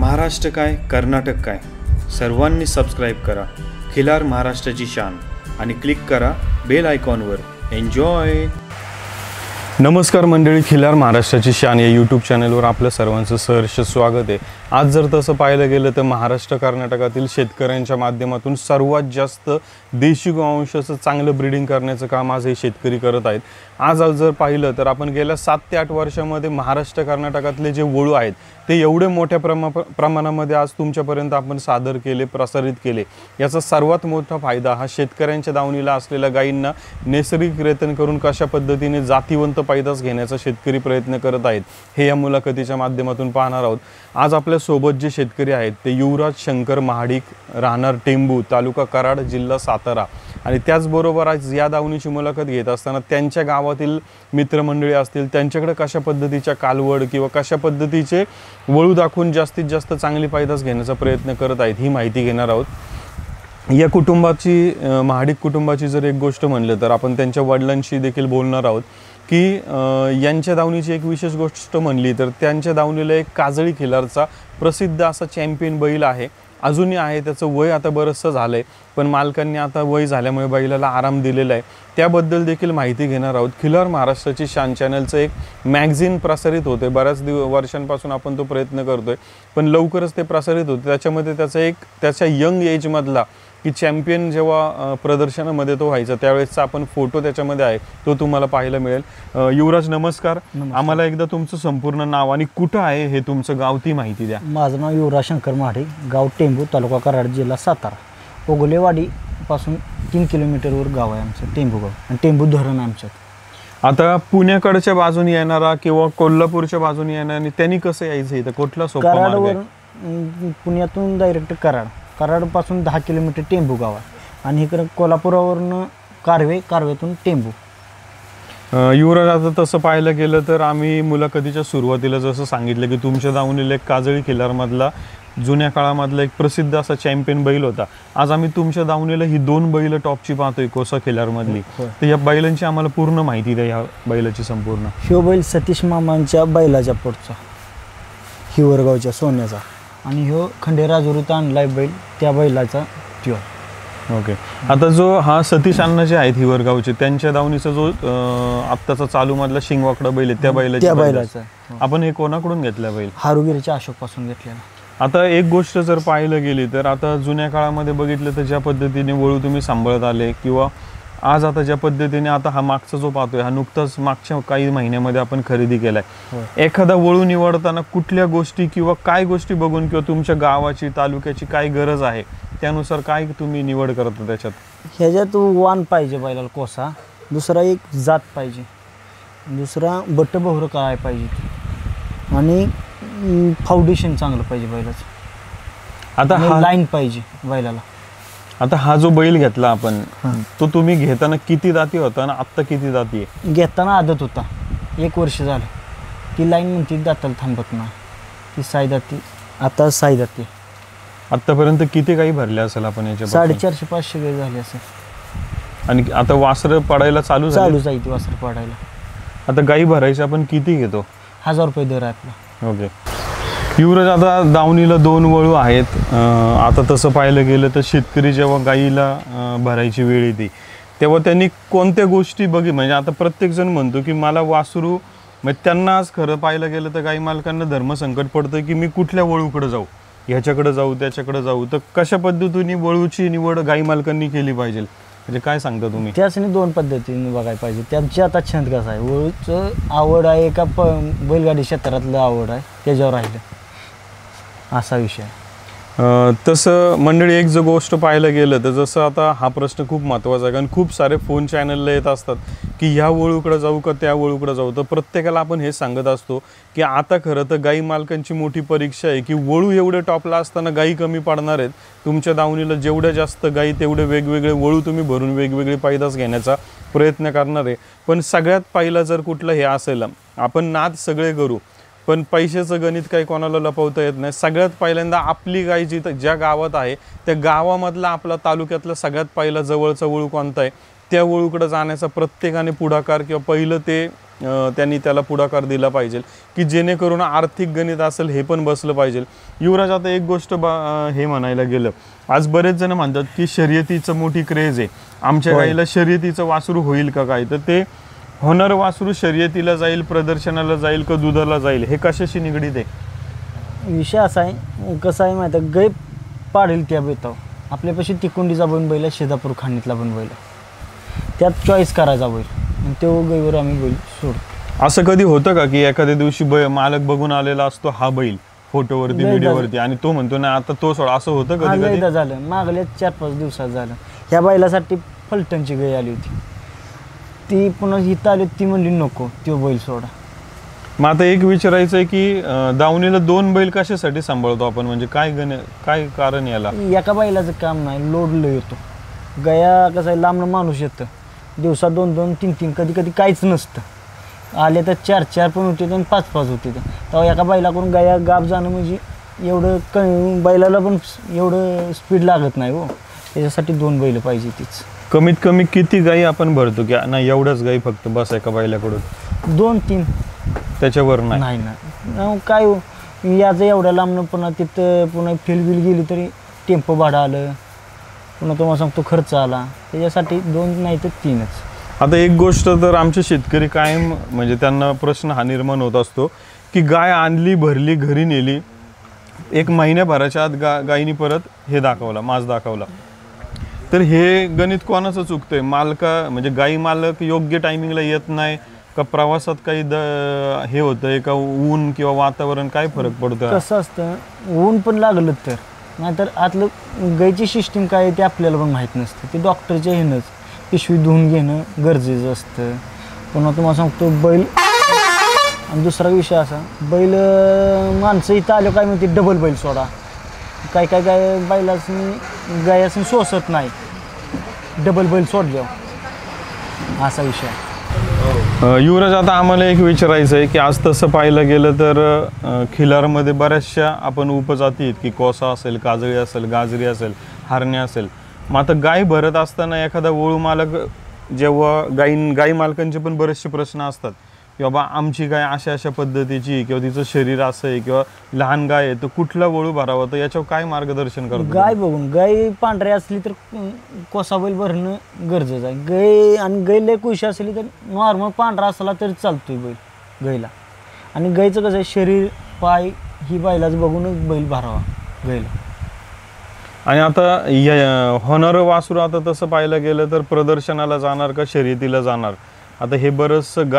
महाराष्ट्र काय कर्नाटक काय सर्वांनी सबस्क्राईब करा खिलार महाराष्ट्राची शान आणि क्लिक करा बेल आयकॉनवर। एन्जॉय। नमस्कार मंडळी, खिलार महाराष्ट्राची शान या यूट्यूब चॅनलवर आपलं सर्वांचं सहर्ष स्वागत आहे। आज जर तसं पाहायला गेलं तर महाराष्ट्र कर्नाटकातील शेतकऱ्यांच्या माध्यमातून सर्वात जास्त देशी गोवंशाचं चांगलं ब्रीडिंग करण्याचं काम आज हे शेतकरी करत आहेत। आज जर पाहिलं तर आपण गेल्या 7 ते 8 वर्षांमध्ये महाराष्ट्र कर्नाटकातले जे वळू आहेत ते एवढे मोठ्या प्रमाणामध्ये आज तुमच्यापर्यंत आपण सादर केले, प्रसारित केले। याचा सर्वात मोठा फायदा हा शेतकऱ्यांच्या दावणीला असलेल्या गायींना नैसर्गिक रेतन करून कशा पद्धतीने जातीवंत पैदास घेण्याचा शेतकरी प्रयत्न करत आहेत हे या मुलाखतीच्या माध्यमातून पाहणार आहोत। आज आपल्या सोबत जे शेतकरी आहेत ते युवराज शंकर महाडिक, राहणार टेंबू, तालुका कराड, जिल्हा सातारा। आणि त्याचबरोबर आज या दावणीची मुलाखत घेत असताना त्यांच्या गावातील मित्रमंडळी असतील त्यांच्याकडे कशा पद्धतीच्या कालवड किंवा कशा पद्धतीचे वळू दाखवून जास्तीत जास्त चांगली पैदास घेण्याचा प्रयत्न करत आहेत ही माहिती घेणार आहोत। या कुटुंबाची, महाडिक कुटुंबाची जर एक गोष्ट म्हणलं तर आपण त्यांच्या वडिलांशी देखील बोलणार आहोत की यांच्या दावणीची एक विशेष गोष्ट म्हणली तर त्यांच्या दावणीला एक काजळी खिलारचा प्रसिद्ध असा चॅम्पियन बैल आहे, अजूनही आहे। त्याचं वय आता बरंचसं झालं आहे, पण मालकांनी आता वय झाल्यामुळे बैलाला आराम दिलेला आहे, त्याबद्दल देखील माहिती घेणार आहोत। खिलार महाराष्ट्राची शान चॅनलचं एक मॅगझिन प्रसारित होते, बऱ्याच वर्षांपासून आपण तो प्रयत्न करतोय, पण लवकरच ते प्रसारित होते। त्याच्यामध्ये त्याच्या यंग एजमधला की चॅम्पियन जेव्हा प्रदर्शनामध्ये तो व्हायचा त्यावेळेसचा आपण फोटो त्याच्यामध्ये आहे, तो तुम्हाला पाहायला मिळेल। युवराज नमस्कार, आम्हाला एकदा तुमचं संपूर्ण नाव आणि कुठं आहे हे तुमचं गाव ती माहिती द्या। माझं नाव युवराज शंकर महाडिक, गाव टेंबू, तालुका कराड, जिल्हा सातारा। ओगलेवाडी पासून 3 किलोमीटरवर गाव आहे आमचं टेंबू गाव, आणि टेंबू धरण आमच्यात। आता पुण्याकडच्या बाजूने येणारा किंवा कोल्हापूरच्या बाजूने येणारा आणि त्यांनी कसं यायचं इथं, कुठला सोपा मार्ग आहे? पुण्यातून डायरेक्ट कराडपासून 10 किलोमीटर टेंबू गाव आहे, आणि इकडं कोल्हापुरावरून कारवेतून टेंबू। युवराज, आता तसं पाहायला गेलं तर आम्ही मुलाखतीच्या सुरुवातीला जसं सांगितलं की तुमच्या दावणीला एक काजळी खिलारमधला जुन्या काळामधला एक प्रसिद्ध असा चॅम्पियन बैल होता। आज आम्ही तुमच्या दावणीला ही 2 बैल टॉपची पाहतोय कोसा खिलारमधली, तर या बैलांची आम्हाला पूर्ण माहिती द्या, या बैलाची संपूर्ण। ह्यो बैल सतीश मामांच्या बैलाच्या पोटचा, हिवरगावच्या सोन्याचा, आणि ह्यो खंडेराजुरीत आणलाय बैल त्या बैलाचा प्युअर। ओके। आता जो हा सतीश अण्णा जे आहेत हिवरगावचे, त्यांच्या दावणीचा जो आत्ताचा चालू मधला शिंगवाकडा बैल आहे त्या बैलाचा आपण हे कोणाकडून घेतला बैल? हारुगिरीच्या अशोक पासून घेतलेला। आता एक गोष्ट जर पाहायला गेली तर आता जुन्या काळामध्ये बघितलं तर ज्या पद्धतीने वळू तुम्ही सांभाळत आले किंवा आज आता ज्या पद्धतीने आता हा मागचा जो पाहतोय हा नुकताच मागच्या काही महिन्यामध्ये आपण खरेदी केलाय, एखादा वळू निवडताना कुठल्या गोष्टी किंवा काय गोष्टी बघून किंवा तुमच्या गावाची, तालुक्याची काय गरज आहे त्यानुसार काय तुम्ही निवड करता त्याच्यात? ह्याच्यात वाण पाहिजे बैलाला कोसा, दुसरा एक जात पाहिजे, दुसरा बट्टबहुरं काय पाहिजे, आणि फाउंडेशन चांगलं पाहिजे बैलाचं। आता हा लाईन पाहिजे बैलाला। आता हा जो बैल घेतला आपण, तो तुम्ही घेताना किती दाती होता आणि आत्ता किती दाती आहे? घेताना आदत होता, 1 वर्ष झालं, ती लाईन म्हणते दाताला थांबत नाही, ती 6 दाती, आता 6 दाती। आतापर्यंत किती गाई भरल्या असेल आपण याच्या? 450-500 गाई झाली असेल। आणि आता वासरं पडायला चालू जाईल ती वासरं पडायला। आता गाई भरायची आपण किती घेतो? 1000 रुपये दर आहे आपला। ओके। युवराज, आता दावणीला 2 वळू आहेत। आता तसं पाहायला गेलं तर शेतकरी जेव्हा गाईला भरायची वेळ येते तेव्हा त्यांनी कोणत्या गोष्टी म्हणजे आता प्रत्येकजण म्हणतो की मला वासरू, म्हणजे त्यांना आज खरं पाहायला गेलं तर गाई मालकांना धर्मसंकट पडतं की मी कुठल्या वळूकडे जाऊ, ह्याच्याकडे जाऊ त्याच्याकडे जाऊ, तर कशा पद्धतीने वळूची निवड गाई मालकांनी केली पाहिजे, म्हणजे काय सांगता तुम्ही? त्यासाठी 2 पद्धतीने बघायला पाहिजे। त्यांची आता छंद कसा आहे, वळूचं आवड आहे का बैलगाडी क्षेत्रातलं आवड आहे त्याच्यावर राहिलं, असा विषय। तसं मंडळी एक जर गोष्ट पाहायला गेलं तर जसं आता हा प्रश्न खूप महत्त्वाचा आहे, कारण खूप सारे फोन चॅनलला येत असतात की ह्या वळूकडे जाऊ का त्या वळूकडे जाऊ, तर प्रत्येकाला आपण हे सांगत असतो की आता खरं तर गाई मालकांची मोठी परीक्षा आहे की वळू एवढे टॉपला असताना गाई कमी पडणार आहेत। तुमच्या दावणीला जेवढ्या जास्त गाई तेवढे वेगवेगळे वळू तुम्ही भरून वेगवेगळे पैदास घेण्याचा प्रयत्न करणार आहे। पण सगळ्यात पहिला जर कुठलं हे असेल, आपण नाद सगळे करू पण पैशाचं गणित काही कोणाला लपवता येत नाही। सगळ्यात पहिल्यांदा आपली गाय ज्या गावात आहे त्या गावामधला आपला तालुक्यातला सगळ्यात पहिला जवळचा वळू कोणता आहे त्या वळूकडे जाण्याचा प्रत्येकाने पुढाकार किंवा पहिलं ते त्यांनी त्याला पुढाकार दिला पाहिजे की जेणेकरून आर्थिक गणित असेल हे पण बसलं पाहिजे. युवराज, आता एक गोष्ट हे म्हणायला गेलं, आज बरेच जण म्हणतात की शर्यतीचं मोठी क्रेज आहे, आमच्या गाईला शर्यतीचं वासरू होईल का काय, तर ते होणार वासरू शर्यतीला जाईल, प्रदर्शनाला जाईल का दुधाला जाईल, हे कशाशी निगडीत आहे? विषय असा आहे, कसं आहे माहिती आहे, गाय पाडेल त्या बेताव आपल्यापाशी तिकोंडीचा बन बैल आहे, शेजापूर खाणीतला बन बैल आहे, त्यात चॉईस करायचा बैल आणि तो गाईवर आम्ही बैल सोडतो. असं कधी होतं का की एखाद्या दिवशी मालक बघून आलेला असतो हा बैल फोटोवरती व्हिडिओवरती आणि तो म्हणतो ना आता तो सोड, असं होतं कधी कधी? एकदा झालं, मागल्या 4-5 दिवसात झालं. ह्या बैलासाठी फलटणची गाय आली होती, ती पुन्हा इथं आली, ती म्हणली नको तो बैल सोडा. मग आता एक विचारायचं आहे की दावणीला 2 बैल कशासाठी सांभाळतो आपण, म्हणजे काय कारण याला? एका बैलाचं काम नाही, लोड लय येतो. गया कसं आहे, लांबनं माणूस येतं, दिवसात 2-2, 3-3, कधी कधी काहीच नसतं, आले तर 4-4 पण होते आणि 5-5 होते. तेव्हा एका बैलाकडून गया गाब जाणं म्हणजे एवढं बैलाला पण एवढं स्पीड लागत नाही हो, त्याच्यासाठी 2 बैल पाहिजे. तीच कमीत कमी किती गाई आपण भरतो की नाही एवढ्याच गाई फक्त बस एका बैलाकडून? 2-3, त्याच्यावर नाही ना. काय हो, याचं एवढ्या लांबनं पुन्हा तिथं पुन्हा फिलबिल गेली तरी टेम्पो भाडं आलं, पुन्हा तुम्हाला सांगतो खर्च आला, त्याच्यासाठी 2 नाही तर 3च. आता एक गोष्ट तर आमचे शेतकरी कायम म्हणजे त्यांना प्रश्न हा निर्माण होत असतो की गाय आणली, भरली, घरी नेली, 1 महिन्याभराच्या आत गायीनी परत हे दाखवला, मांस दाखवला, तर हे गणित कोणाचं चुकतंय? म्हणजे गाई मालक योग्य टायमिंगला येत नाही का, प्रवासात काही हे होतंय का, ऊन किंवा वातावरण काय फरक पडतो? कसं असतं, ऊन पण लागलं तर नाहीतर आतलं गायची सिस्टीम काय आहे ते आपल्याला पण माहीत नसतं, ते डॉक्टरच्या ह्यानंच पिशवी धुवून घेणं गरजेचं असतं. पुन्हा तुम्हाला सांगतो बैल, आणि दुसरा विषय असा, बैल माणसं इथं आलो काय म्हणते डबल बैल सोडा, काय बैलासनी गायासनी सोसत नाही, डबल बैल सोडल्यावर, असा विषय आहे. युवराज, आता आम्हाला एक विचारायचं आहे की आज तसं पाहायला गेलं तर खिलारमध्ये बऱ्याचशा आपण उपजाती आहेत की कोसा असेल, काजळी असेल, गाजरी असेल, हरण्या असेल. मग आता गाय भरत असताना एखादा वळू मालक, जेव्हा गाई मालकांचे पण बरेचसे प्रश्न असतात की बाबा आमची गाय अशा पद्धतीची किंवा तिचं शरीर असं आहे किंवा लहान गाय आहे, तर कुठला वळू भरावा, तर याच्यावर काय मार्गदर्शन करतो? गाय बघून, गाय पांढरी असली तर कोसा बैल भरणं गरजेचं आहे. गाय आणि गाय लय कुशी असली तर नॉर्मल पांढरा असला तरी चालतोय बैल गायला. आणि गायचं कसं आहे, शरीर, पाय ही बैलाच बघूनच बैल भरावा गायला. आणि आता होणारं वासरू आता तसं पाहायला गेलं तर प्रदर्शनाला जाणार का शर्यतीला जाणार, आता हे बरंचसं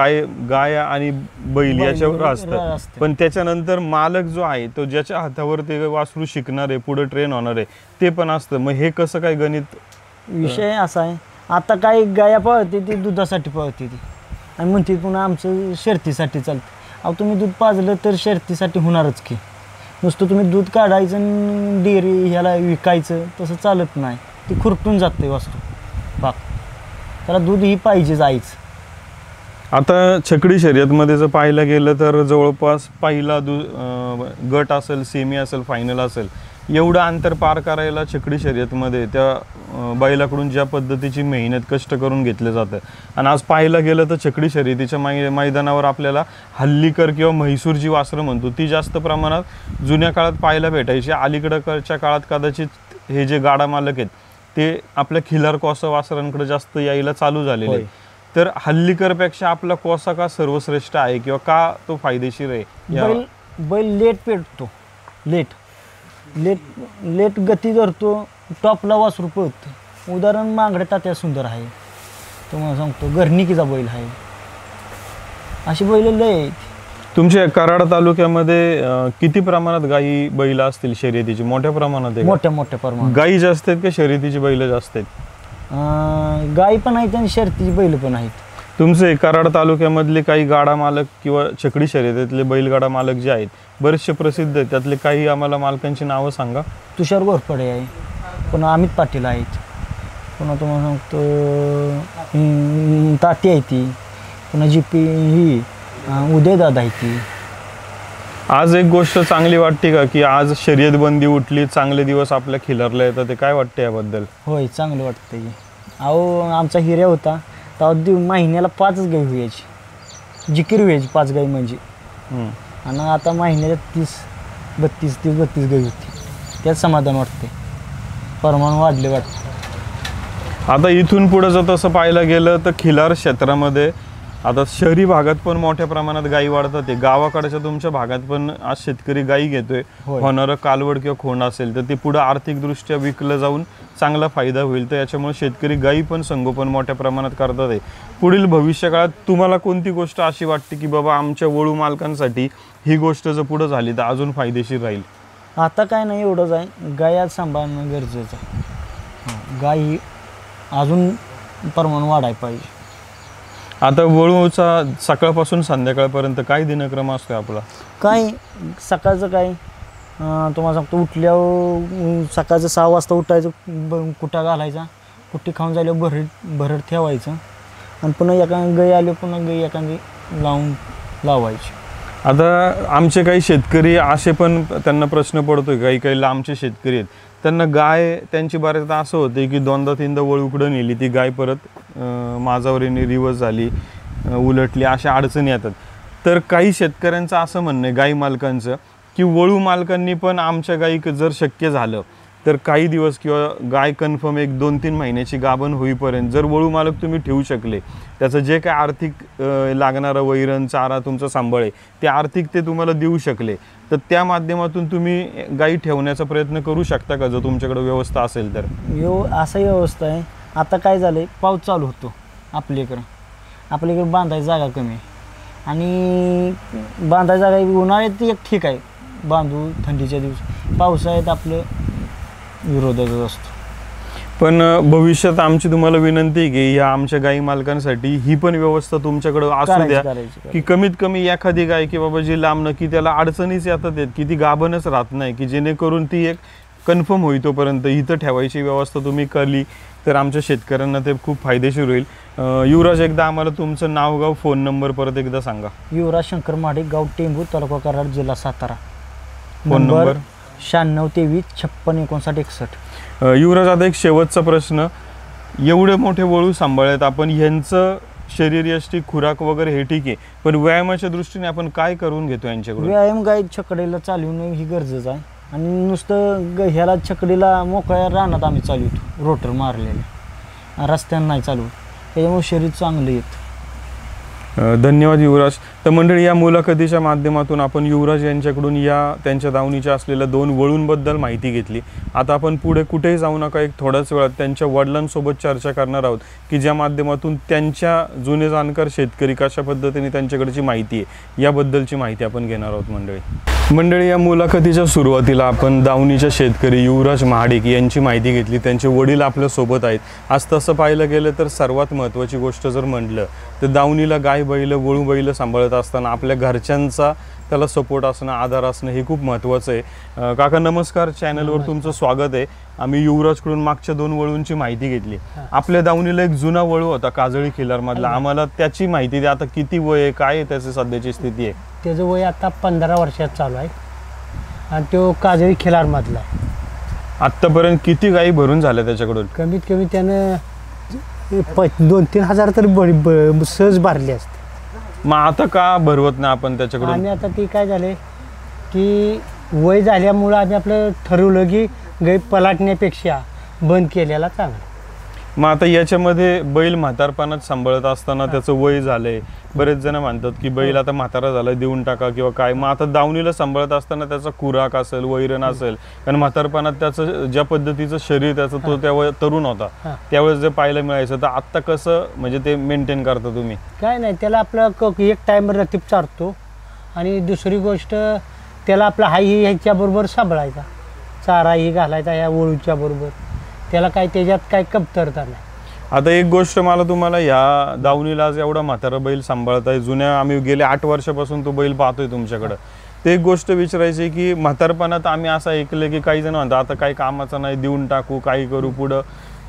गाय आणि बैल याच्यावर असतं. पण त्याच्यानंतर मालक जो आहे तो ज्याच्या हातावर ते वासरू शिकणार आहे, पुढे ट्रेन होणार आहे, ते पण असतं. मग हे कसं काय गणित? विषय असा आहे, आता काही गाया पळते ती दुधासाठी पळते ती आणि म्हणते पुन्हा आमचं शर्तीसाठी चालतं. अहो तुम्ही दूध पाजलं तर शर्तीसाठी होणारच की, नुसतं तुम्ही दूध काढायचं आणि डेअरी ह्याला विकायचं तसं चालत नाही, ती खुरटून जाते वासरू पाक, त्याला दूध ही पाहिजेच आईच. आता छकडी शर्यतमध्ये जर पाहायला गेलं तर जवळपास पहिला गट असेल, सेमी असेल, फायनल असेल, एवढं अंतर पार करायला छकडी शर्यतमध्ये त्या बैलाकडून ज्या पद्धतीची मेहनत, कष्ट करून घेतलं जातं. आणि आज पाहायला गेलं तर छकडी शर्यतीच्या मैदानावर आपल्याला हल्लीकर किंवा म्हैसूरची वासरं म्हणतो ती जास्त प्रमाणात जुन्या काळात पाहायला भेटायची. अलीकडच्या काळात कदाचित हे जे गाडा मालक आहेत ते आपल्या खिलार कोसा वासरांकडे जास्त यायला चालू झालेले. तर हल्लीकरपेक्षा आपला कोसा का सर्वश्रेष्ठ आहे किंवा का तो फायदेशीर आहे? बैल लेट पेटतो, लेट गती धरतो, टॉपला वासरू पळतो. उदाहरण मांगडे तात्या सुंदर आहे, तुम्हाला सांगतो घरणिकीचा बैल आहे, अशी बैल लय आहेत. तुमच्या कराड तालुक्यामध्ये किती प्रमाणात गायी बैल असतील शर्यतीची? मोठ्या प्रमाणात आहे? मोठ्या प्रमाणात. गायी जास्त आहेत का शर्यतीची बैल जास्त आहेत? गाय पण आहेत आणि शर्यतीची बैल पण आहेत. तुमचे कराड तालुक्यामधले काही गाडा मालक किंवा छकडी शर्यतीतले बैलगाडा मालक जे आहेत बरेचसे प्रसिद्ध आहेत, त्यातले काही आम्हाला मालकांची नावं सांगा. तुषार घोरपडे आहे, पुन्हा अमित पाटील आहेत, पुन्हा तुम्हाला सांगतो ताती आहे ती, पुन्हा जीपी ही उदयदादा आहे ती. आज एक गोष्ट चांगली वाटते का की आज शर्यत बंदी उठली, चांगले दिवस आपल्या खिलारला येतात, ते काय वाटते याबद्दल? होय, चांगलं वाटतं की. अहो आमचा हिऱ्या होता तेव्हा महिन्याला 5 गाई व्हायची, जिकीर व्हेज 5 गाई म्हणजे. हम्म. आणि आता महिन्याला 32 गाई होती. त्यात समाधान वाटते, प्रमाण वाढले वाटते. आता इथून पुढे जर तसं पाहायला गेलं तर खिलार क्षेत्रामध्ये आता शहरी भागात पण मोठ्या प्रमाणात गायी वाढतात आहे. गावाकडच्या तुमच्या भागात पण आज शेतकरी गायी घेतोय. होणारं कालवड किंवा खोंड असेल तर ते पुढे आर्थिकदृष्ट्या विकलं जाऊन चांगला फायदा होईल. तर याच्यामुळे शेतकरी गायी पण संगोपन मोठ्या प्रमाणात करतात आहे. पुढील भविष्यकाळात तुम्हाला कोणती गोष्ट अशी वाटते की बाबा आमच्या वळू मालकांसाठी ही गोष्ट जर पुढे झाली तर अजून फायदेशीर राहील? आता काय नाही, एवढंच आहे, गाय आज सांभाळणं गरजेचं आहे. गाय ही अजून प्रमाण वाढायला पाहिजे. आता वळूचा सकाळपासून संध्याकाळपर्यंत काय दिनक्रम असतो आपला? काय सकाळचं काय तुम्हाला सांगतो, उठल्यावर सकाळचं 6 वाजता उठायचं, कुटा घालायचा, कुट्टी खाऊन झाल्यावर भरड ठेवायचं आणि पुन्हा एका गाई आले पुन्हा गाई एखादी लावायची. आता आमचे काही शेतकरी असे पण त्यांना प्रश्न पडतोय, काही लांबचे शेतकरी आहेत, त्यांना गाय त्यांची बऱ्याचदा असं होते की 2दा-3दा वळूकडं नेली, ती गाय परत माझावरीने रिवर्स झाली, उलटली, अशा अडचणी येतात. तर काही शेतकऱ्यांचं असं म्हणणं आहे गाई मालकांचं की वळू मालकांनी पण आमच्या गायी जर शक्य झालं तर काही दिवस किंवा गाय कन्फर्म 1-2-3 महिन्याची गाभण होईपर्यंत जर वळू मालक तुम्ही ठेवू शकले, त्याचं जे काय आर्थिक लागणारं वैरण चारा तुमचं सांभाळ आहे ते आर्थिक ते तुम्हाला देऊ शकले तर त्या माध्यमातून तुम्ही गायी ठेवण्याचा प्रयत्न करू शकता का, जर तुमच्याकडे व्यवस्था असेल तर? असाही व्यवस्था आहे. आता काय झालं आहे, पाऊस चालू होतो आपल्याकडे बांधायची जागा कमी आहे आणि बांधायची जागा उन्हाळ्यात एक ठीक आहे बांधू, थंडीच्या दिवशी, पावसाळ्यात आपलं विरोधाच असतो. पण भविष्यात आमची तुम्हाला विनंती आहे की या आमच्या गाई मालकांसाठी ही पण व्यवस्था तुमच्याकडे असू द्या की कमीत कमी एखादी गाय की बाबा जी लांबणं की त्याला अडचणीच येतात की ती गाभणच राहत नाही, की जेणेकरून ती एक कन्फर्म होई तोपर्यंत इथं ठेवायची व्यवस्था तुम्ही केली तर आमच्या शेतकऱ्यांना ते खूप फायदेशीर होईल. युवराज, एकदा आम्हाला तुमचं नाव, गाव, फोन नंबर परत एकदा सांगा. युवराज शंकर महाडिक, गाव टेंभू, तालुका कराड, जिल्हा सातारा. Phone number 9623565961. युवराज, आता एक शेवटचा प्रश्न, एवढे मोठे वळू सांभाळत आपण, ह्यांचं शरीरयष्टी खुराक वगैरे हे ठीक आहे, पण व्यायामाच्या दृष्टीने आपण काय करून घेतो यांच्याकडून? व्यायाम गाय छकडीला चालवणं ही गरजेचं आहे आणि नुसतं ह्याला छकडीला मोकळ्या रानात आम्ही चालवतो, रोटर मारलेले, रस्त्यानं नाही चालवत, त्याच्यामुळे शरीर चांगलं येतं. धन्यवाद युवराज. तर मंडळी, या मुलाखतीच्या माध्यमातून आपण युवराज यांच्याकडून या त्यांच्या दावणीच्या असलेल्या 2 वळूंबद्दल माहिती घेतली. आता आपण पुढे कुठेही जाऊ नका, एक थोड्याच वेळात त्यांच्या वडिलांसोबत चर्चा करणार आहोत की ज्या माध्यमातून त्यांच्या जुने जाणकार शेतकरी कशा पद्धतीने त्यांच्याकडची माहिती आहे याबद्दलची माहिती आपण घेणार आहोत. मंडळी, या मुलाखतीच्या सुरुवातीला आपण दावणीच्या शेतकरी युवराज महाडिक यांची माहिती घेतली. त्यांचे वडील आपल्यासोबत आहेत. आज तसं पाहायला गेलं तर सर्वात महत्त्वाची गोष्ट जर म्हटलं तर दावणीला गाय बैल, वळू बैल सांभाळत असताना आपल्या घरच्यांचा त्याला सपोर्ट असणं, आधार असणं हे खूप महत्त्वाचं आहे. काका नमस्कार, चॅनलवर तुमचं स्वागत आहे. आम्ही युवराजकडून मागच्या 2 वळूंची माहिती घेतली. आपल्या दावणीला एक जुना वळू होता काजळी खिलारमधला, आम्हाला त्याची माहिती द्या. आता किती वय आहे, काय आहे त्याची सध्याची स्थिती आहे? त्याचं वय आता 15 वर्षात चालू आहे आणि तो काजळी खिलारमधला आहे. आत्तापर्यंत किती गायी भरून झाल्या त्याच्याकडून? कमीत कमी त्यानं 2-3 हजार तरी सहज भरली असते. मग आता का भरवत नाही आपण त्याच्याकडून? आणि आता ती काय झाले की वय झाल्यामुळं आम्ही आपलं ठरवलं की गाय पलाटण्यापेक्षा बंद केलेला चांगला. मग आता याच्यामध्ये बैल म्हातारपणात सांभाळत असताना त्याचं वय झालंय, बरेच जण म्हणतात की बैल आता म्हातारा झाला देऊन टाका किंवा काय. मग आता दावणीला सांभाळत असताना त्याचा खुराक असेल, वैरण असेल, कारण म्हातारपणात त्याचं ज्या पद्धतीचं शरीर त्याचं तो त्या तरुण होता त्यावेळेस जे पाहायला मिळायचं, तर आत्ता कसं म्हणजे ते मेंटेन करता तुम्ही? काय नाही, त्याला आपलं एक टाइम रतीब चारतो आणि दुसरी गोष्ट त्याला आपला हाही ह्याच्याबरोबर सांभाळायचा, चाराही घालायचा या वळूच्या बरोबर, त्याला काय त्याच्यात काय कमतरता नाही. आता एक गोष्ट मला तुम्हाला, ह्या दावणीला आज एवढा म्हातारा बैल सांभाळताय, जुन्या आम्ही गेले 8 वर्षापासून तो बैल पाहतोय तुमच्याकडं, ते एक गोष्ट विचारायची की म्हातारपणात आम्ही असं ऐकलं की काही जण म्हणतात आता काही कामाचं नाही, देऊन टाकू, काही करू, पुढं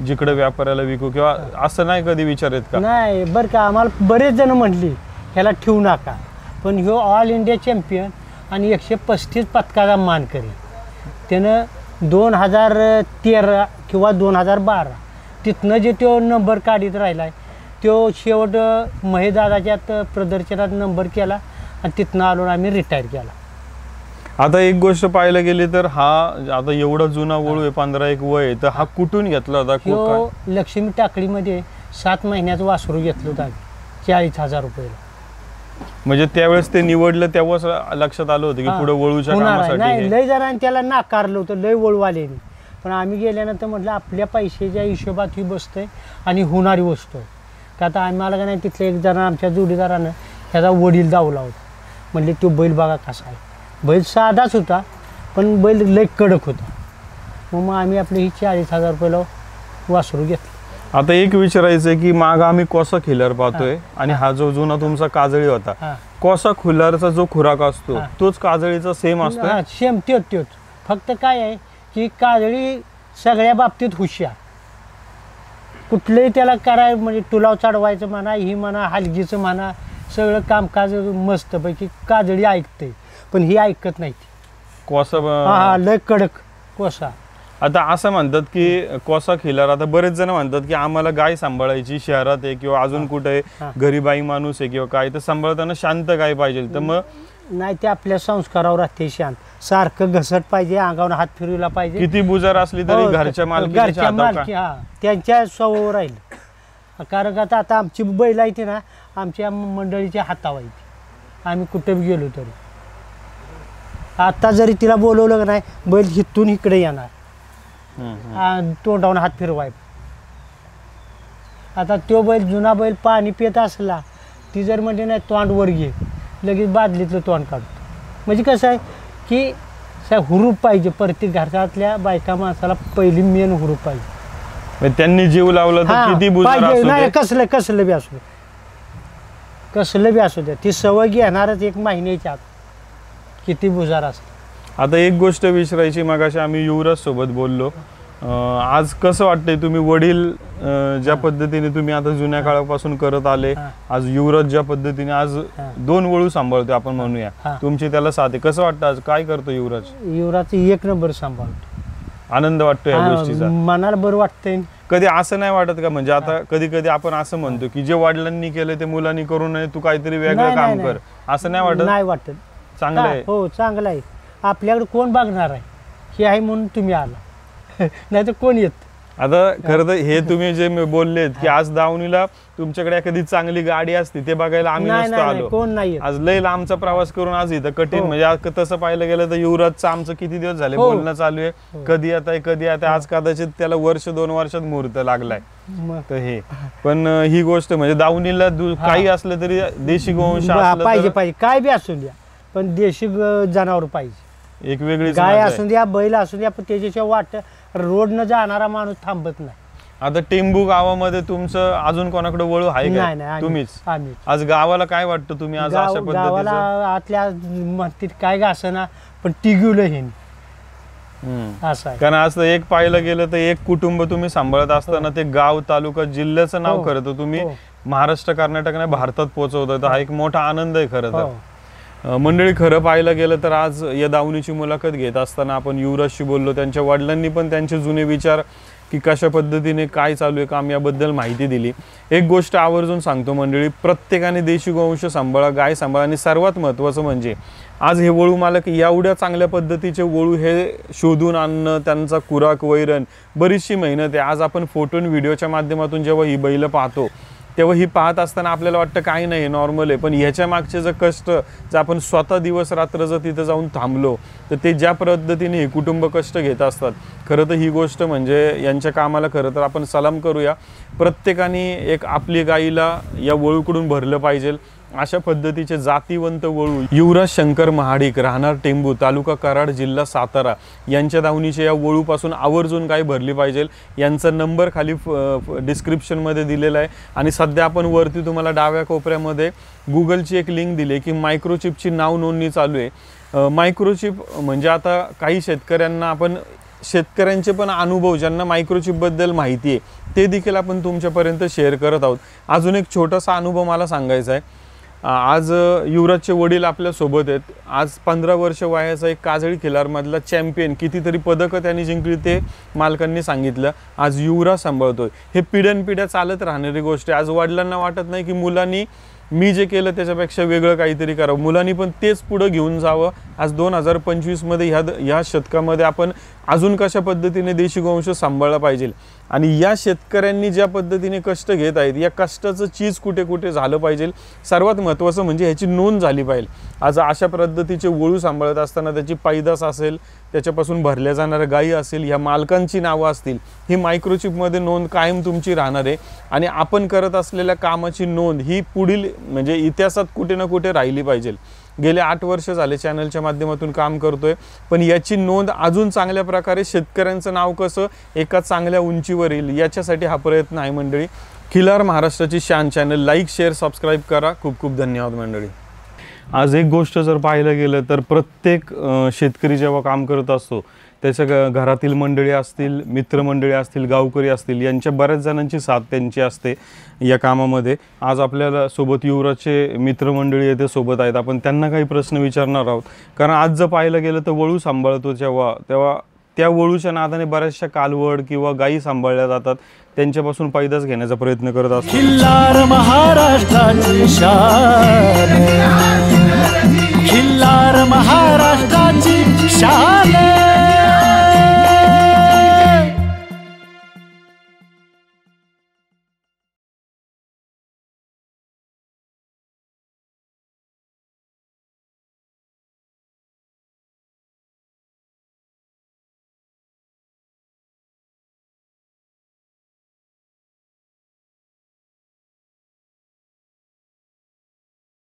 जिकडे व्यापाऱ्याला विकू, किंवा असं नाही कधी विचारत का? नाही बरं का, आम्हाला बरेच जण म्हटली ह्याला ठेवू नका, पण ह्यो ऑल इंडिया चॅम्पियन आणि 135 पदकाचा मानकरी, त्यानं 2013 किंवा 2012 तिथनं जे तो नंबर काढीत राहिला आहे तो शेवट महेदादाच्यात प्रदर्शनात नंबर केला आणि तिथनं आलो आणि आम्ही रिटायर केला. आता एक गोष्ट पाहायला गेली तर हा आता एवढा जुना वळू आहे, 15 वय आहे, तर हा कुठून घेतला होता? तो लक्ष्मी टाकडीमध्ये 7 महिन्याचं वासरू घेतलं होतं आम्ही 40,000 रुपयाला. म्हणजे त्यावेळेस ते निवडलं तेव्हाच लक्षात आलं होतं की पुढे वळूच्या कामासाठी नाही, लय जणांनी त्याला नाकारलं होतं, लय वळूवाल्याने. पण आम्ही गेल्यानंतर म्हटलं आपल्या पैशाच्या हिशोबात ही बसतंय आणि होणारी वस्तू आहे. का आता आम्हाला का नाही तिथले एक जण आमच्या जोडीदारानं ह्याचा वडील दावला होता. म्हणले तो बैल बघा कसा आहे. बैल साधाच होता पण बैल लय कडक होता. मग आम्ही आपले ही 40,000 रुपयाला वासरू घेतलं. आता एक विचारायचं आहे की माग आम्ही कोसा खिलार पाहतोय आणि हा जो जुना तुमचा काजळी होता, कोसा खिलारचा जो खुराक असतो तोच काजळीचा सेम असतो? सेम त्योच. फक्त काय आहे की काजळी सगळ्या बाबतीत हुशार. कुठलंही त्याला कराय म्हणजे तुलाव चढवायचं म्हणा, ही म्हणा, हलगीचं म्हणा, सगळं कामकाज मस्तपैकी काजळी ऐकते. पण ही ऐकत नाही. कोसा लय कडक कोसा. आता असं म्हणतात की कोसा खिलार, आता बरेच जण म्हणतात की आम्हाला गाय सांभाळायची शहरात आहे किंवा अजून कुठे घरी बाई माणूस आहे किंवा काय, तर सांभाळताना शांत गाय पाहिजे. तर मग नाही, ते आपल्या संस्कारावर राहते शांत. सारखं घसट पाहिजे, अंगावर हात फिरवला पाहिजे. किती बुजार असली तरी घरच्या मालकी त्यांच्या स्वभावावर राहील. कारण का आता आमची बैल आहे ना आमच्या मंडळीच्या हातावर आहे. आम्ही कुठे गेलो तरी आता जरी तिला बोलवलं का नाही, बैल हिथून इकडे येणार, तोंडावून हात फिरवाय. आता तो बैल जुना बैल पाणी पित असला, ती जर म्हणजे नाही तोंड वर घे, लगेच बादलीतलं तोंड काढतो. म्हणजे कसं आहे की हुरूप पाहिजे. प्रत्येक घरातल्या बायका माणसाला पहिली मेन हुरूप पाहिजे. त्यांनी जीव लावला तर किती बुजार नाही, कसलं बी असू दे, कसलं बी असू द्या, ती सवय घेणारच 1 महिन्याच्या आत, किती बुजार असत. आता एक गोष्ट विचारायची, मगाशी आम्ही युवराज सोबत बोललो, आज कसं वाटतंय तुम्ही वडील ज्या पद्धतीने तुम्ही आता जुन्या काळापासून करत आले, आज युवराज ज्या पद्धतीने आज 2 वळू सांभाळतोय आपण म्हणूया, तुमची त्याला साथ आहे, कसं वाटतं आज काय करतो युवराज? युवराज 1 नंबर सांभाळतो. आनंद वाटतो या गोष्टीचा? मनाला बरं वाटतंय. कधी असं नाही वाटत का, म्हणजे आता कधी कधी आपण असं म्हणतो की जे वडिलांनी केलं ते मुलांनी करू नये, तू काहीतरी वेगळं काम कर, असं नाही वाटत? नाही वाटत. चांगलं आहे. हो, चांगलं आहे. आपल्याकडे कोण बघणार आहे, हे आहे म्हणून तुम्ही आला, नाही तर कोण येत. आता खरं तर हे तुम्ही जे बोललेत की आज दावणीला तुमच्याकडे एखादी चांगली गाडी असते ते बघायला आम्ही नसतो आलो, कोण नाही. आज लय लांबचा प्रवास करून आज इथं कठीण, म्हणजे तसं पाहिलं गेलं तर युवराजचं आमचं किती दिवस झाले बोलणं चालू आहे, कधी येत आज कदाचित त्याला 1-2 वर्षात मुहूर्त लागलाय. तर हे पण ही गोष्ट म्हणजे दावणीला काही असलं तरी देशी गोवंश पाहिजे, काय बी असू द्या, पण देशी जनावर पाहिजे. एक वेगळी गाय असू द्या, बैल असू द्या, पण त्याच्याशिवाय वाट रोडनं जाणारा माणूस थांबत नाही. आता टेंबू गावामध्ये तुमचं अजून कोणाकडे वळू आहे का? तुम्हीच. आज गावाला काय वाटतं तुम्ही आज अशा पद्धतीने? गावाला आतल्या म्हणतील काय घासं ना, पण टिगवलं हे असं आहे. कारण आज एक पाहिलं गेलं तर एक कुटुंब तुम्ही सांभाळत असताना ते गाव, तालुका, जिल्ह्याचं नाव खरं तर तुम्ही महाराष्ट्र, कर्नाटक नाही भारतात पोहोचवत, हा एक मोठा आनंद आहे खरं तर. मंडळी, खरं पाहायला गेलं तर आज या दावणीची मुलाखत घेत असताना आपण युवराजशी बोललो, त्यांच्या वडिलांनी पण त्यांचे जुने विचार की कशा पद्धतीने काय चालू आहे काम याबद्दल माहिती दिली. एक गोष्ट आवर्जून सांगतो मंडळी, प्रत्येकाने देशी गोवंश सांभाळा, गाय सांभाळा, आणि सर्वात महत्त्वाचं म्हणजे आज हे वळू मालक एवढ्या चांगल्या पद्धतीचे वळू हे शोधून आणणं, त्यांचा खुराक, वैरण, बरीचशी मेहनत आहे. आज आपण फोटो आणि व्हिडिओच्या माध्यमातून जेव्हा ही बैलं पाहतो तेव्हा ही पाहत असताना आपल्याला वाटतं काही नाही, नॉर्मल आहे, पण ह्याच्या मागचे जर कष्ट, जर आपण स्वतः दिवस रात्र जर तिथं जाऊन थांबलो तर ते ज्या पद्धतीने हे कुटुंब कष्ट घेत असतात, खरं तर ही गोष्ट म्हणजे यांच्या कामाला खरं तर आपण सलाम करूया. प्रत्येकाने एक आपली गाईला या वळूकडून भरलं पाहिजे. अशा पद्धतीचे जातीवंत वळू युवराज शंकर महाडिक, राहणार टेंबू, तालुका कराड, जिल्हा सातारा, यांच्या दावणीच्या या वळूपासून आवर्जून गाय भरली पाहिजे. यांचा नंबर खाली डिस्क्रिप्शनमध्ये दिलेला आहे. आणि सध्या आपण वरती तुम्हाला डाव्या कोपऱ्यामध्ये गुगलची एक लिंक दिली की मायक्रोचिपची नाव नोंदणी चालू आहे. मायक्रोचिप म्हणजे आता काही शेतकऱ्यांना आपण शेतकऱ्यांचे पण अनुभव, ज्यांना मायक्रोचिपबद्दल माहिती आहे ते देखील आपण तुमच्यापर्यंत शेअर करत आहोत. अजून एक छोटासा अनुभव मला सांगायचा आहे. आज युवराजचे वडील आपल्यासोबत आहेत. आज 15 वर्ष वयाचा एक काजळी खिलारमधला चॅम्पियन, कितीतरी पदकं त्यांनी जिंकली ते मालकांनी सांगितलं. आज युवराज सांभाळतोय. हे पिढ्यानपिढ्या चालत राहणारी गोष्ट आहे. आज वडिलांना वाटत नाही की मुलांनी मी जे केलं त्याच्यापेक्षा वेगळं काहीतरी करावं, मुलांनी पण तेच पुढं घेऊन जावं. आज 2025मध्ये ह्या शतकामध्ये आपण अजून कशा पद्धतीने देशी गोवंश सांभाळला पाहिजे आणि या शेतकऱ्यांनी ज्या पद्धतीने कष्ट घेत आहेत या कष्टाचं चीज कुठे कुठे झालं पाहिजे. सर्वात महत्त्वाचं म्हणजे ह्याची नोंद झाली पाहिजे. आज अशा पद्धतीचे वळू सांभाळत असताना त्याची पैदास असेल, त्याच्यापासून भरल्या जाणाऱ्या गायी असेल, ह्या मालकांची नावं असतील, ही मायक्रोचिपमध्ये नोंद कायम तुमची राहणार आहे. आणि आपण करत असलेल्या कामाची नोंद ही पुढील म्हणजे इतिहासात कुठे ना कुठे राहिली पाहिजे. गेले 8 वर्ष झाले चॅनलच्या माध्यमातून काम करतोय, पण याची नोंद अजून चांगल्या प्रकारे शेतकऱ्यांचं नाव कसं एका चांगल्या उंचीवर येईल याच्यासाठी हा प्रयत्न आहे मंडळी. खिलार महाराष्ट्राची शान चॅनल लाईक, शेअर, सबस्क्राईब करा. खूप खूप धन्यवाद मंडळी. आज एक गोष्ट जर पाहायला गेलं तर प्रत्येक शेतकरी जेव्हा काम करत असतो त्याच्या घरातील मंडळी असतील, मित्रमंडळी असतील, गावकरी असतील, यांच्या बऱ्याच जणांची साथ त्यांची असते या कामामध्ये. आज आपल्याला सोबत युवराजचे मित्रमंडळी येथे सोबत आहेत. आपण त्यांना काही प्रश्न विचारणार आहोत. कारण आज जर पाहायला गेलं तर वळू सांभाळतो तेव्हा त्या वळूच्या नादाने बऱ्याचशा कालवड किंवा गायी सांभाळल्या जातात, त्यांच्यापासून पैदास घेण्याचा प्रयत्न करत असतो. खिल्लार महाराष्ट्राची शान, खिल्लार महाराष्ट्राची शान.